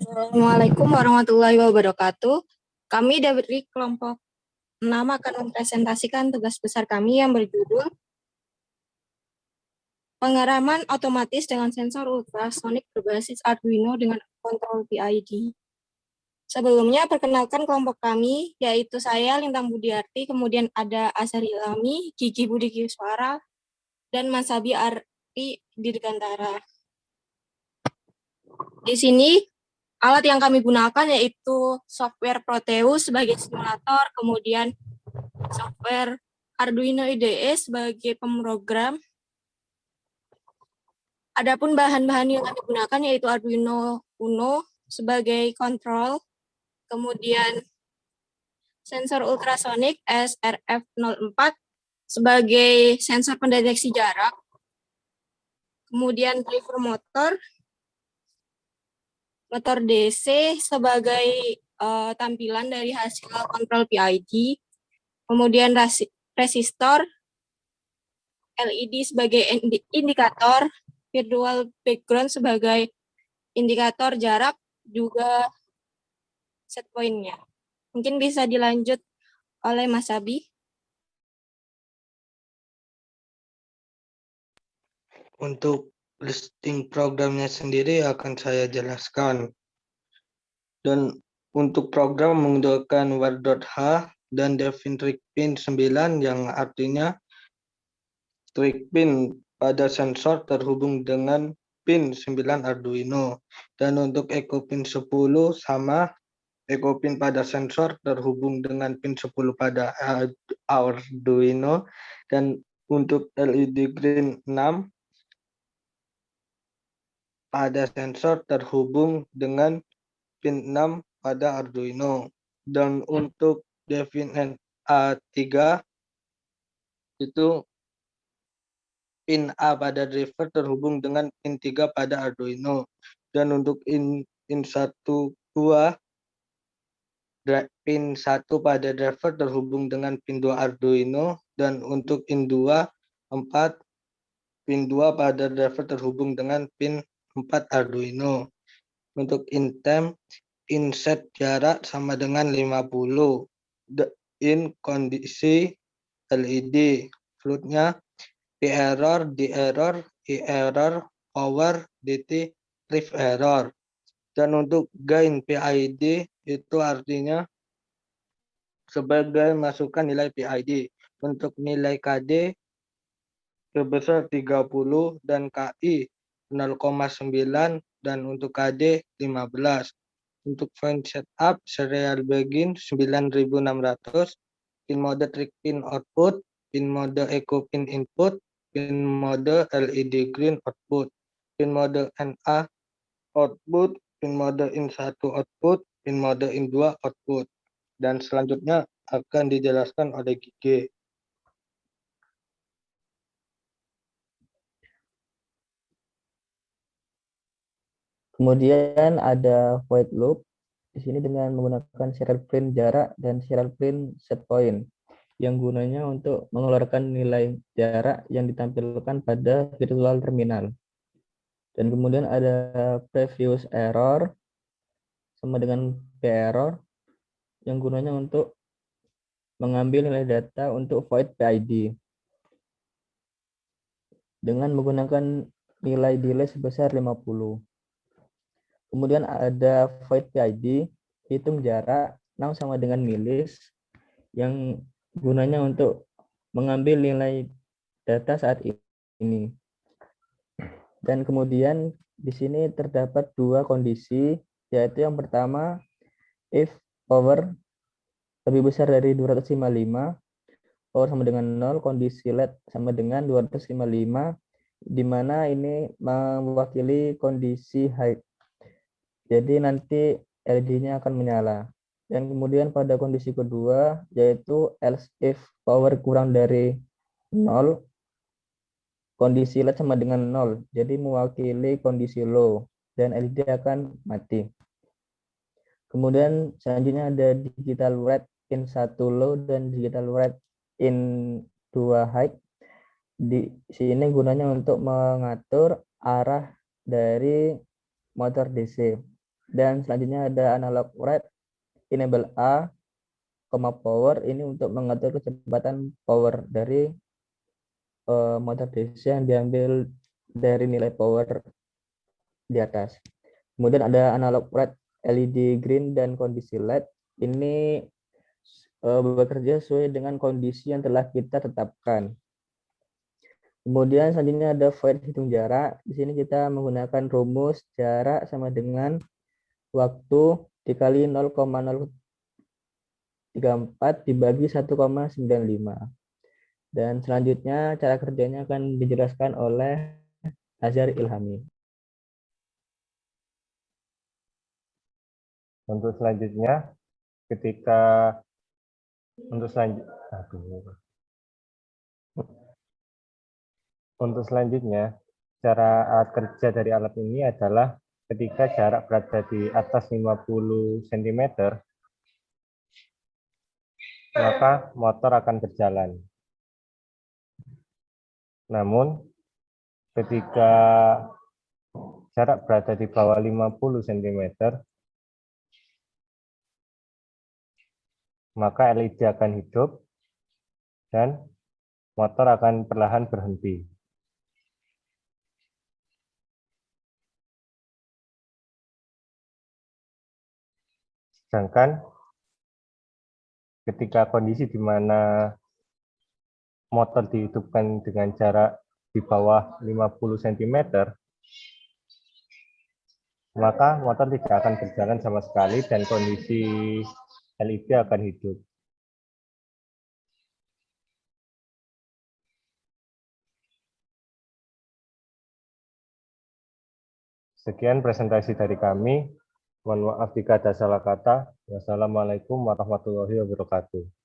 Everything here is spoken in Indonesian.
Assalamualaikum warahmatullahi wabarakatuh. Kami dari kelompok 6 akan mempresentasikan tugas besar kami yang berjudul Pengeraman otomatis dengan sensor ultrasonik berbasis Arduino dengan kontrol PID. Sebelumnya, perkenalkan kelompok kami, yaitu saya, Lintang Budiarti, kemudian ada Azhar Ilami, Gigi Budi Kiswara, dan Mas Abi Arti Dirgantara. Di sini, alat yang kami gunakan yaitu software Proteus sebagai simulator, kemudian software Arduino IDE sebagai pemrogram. Adapun bahan-bahan yang kami gunakan yaitu Arduino Uno sebagai kontrol, kemudian sensor ultrasonik SRF04 sebagai sensor pendeteksi jarak, kemudian driver motor DC sebagai tampilan dari hasil kontrol PID, kemudian resistor LED sebagai indikator, virtual background sebagai indikator jarak, juga set point-nya. Mungkin bisa dilanjut oleh Mas Abi. Untuk listing programnya sendiri akan saya jelaskan. Dan untuk program menggunakan var.h dan define trig pin 9 yang artinya trig pin pada sensor terhubung dengan pin 9 Arduino. Dan untuk echo pin 10 sama echo pin pada sensor terhubung dengan pin 10 pada Arduino. Dan untuk LED green 6 pada sensor terhubung dengan pin 6 pada Arduino. Dan untuk define A3 itu pin A pada driver terhubung dengan pin 3 pada Arduino. Dan untuk in 1 2 pin 1 pada driver terhubung dengan pin 2 Arduino. Dan untuk in 2 4 pin 2 pada driver terhubung dengan pin 4 Arduino. Untuk in temp, inset jarak sama dengan 50. In kondisi LED, floatnya P error, D error, E error, power, DT, ref error. Dan untuk gain PID itu artinya sebagai masukan nilai PID. Untuk nilai KD sebesar 30 dan KI 0,9 dan untuk KD 15. Untuk point setup serial begin 9600, pin mode trig pin output, pin mode echo pin input, pin mode LED green output, pin mode NA output, pin mode in1 output, pin mode in2 output. Dan selanjutnya akan dijelaskan oleh Gigi. Kemudian ada void loop di sini dengan menggunakan serial print jarak dan serial print set point yang gunanya untuk mengeluarkan nilai jarak yang ditampilkan pada virtual terminal. Dan kemudian ada previous error sama dengan p error yang gunanya untuk mengambil nilai data untuk void PID dengan menggunakan nilai delay sebesar 50. Kemudian ada void PID, hitung jarak 6 sama dengan milis, yang gunanya untuk mengambil nilai data saat ini. Dan kemudian di sini terdapat dua kondisi, yaitu yang pertama, if power lebih besar dari 255, power sama dengan 0, kondisi LED sama dengan 255, di mana ini mewakili kondisi high. Jadi nanti LED-nya akan menyala. Dan kemudian pada kondisi kedua, yaitu else if power kurang dari 0, kondisi LED sama dengan 0. Jadi mewakili kondisi low, dan LED akan mati. Kemudian selanjutnya ada digital red in 1 low dan digital red in 2 high. Di sini gunanya untuk mengatur arah dari motor DC. Dan selanjutnya ada analog write enable A, power, ini untuk mengatur kecepatan power dari motor DC yang diambil dari nilai power di atas. Kemudian ada analog write LED green dan kondisi LED. Ini bekerja sesuai dengan kondisi yang telah kita tetapkan. Kemudian selanjutnya ada void hitung jarak. Di sini kita menggunakan rumus jarak sama dengan waktu dikali 0,034 dibagi 1,95. Dan selanjutnya cara kerjanya akan dijelaskan oleh Azhar Ilhami. Untuk selanjutnya, ketika untuk selanjutnya, cara kerja dari alat ini adalah ketika jarak berada di atas 50 cm, maka motor akan berjalan. Namun, ketika jarak berada di bawah 50 cm, maka LED akan hidup dan motor akan perlahan berhenti. Sedangkan ketika kondisi di mana motor dihidupkan dengan jarak di bawah 50 cm, maka motor tidak akan berjalan sama sekali dan kondisi LED akan hidup. Sekian presentasi dari kami. Mohon maaf jika ada salah kata. Wassalamualaikum warahmatullahi wabarakatuh.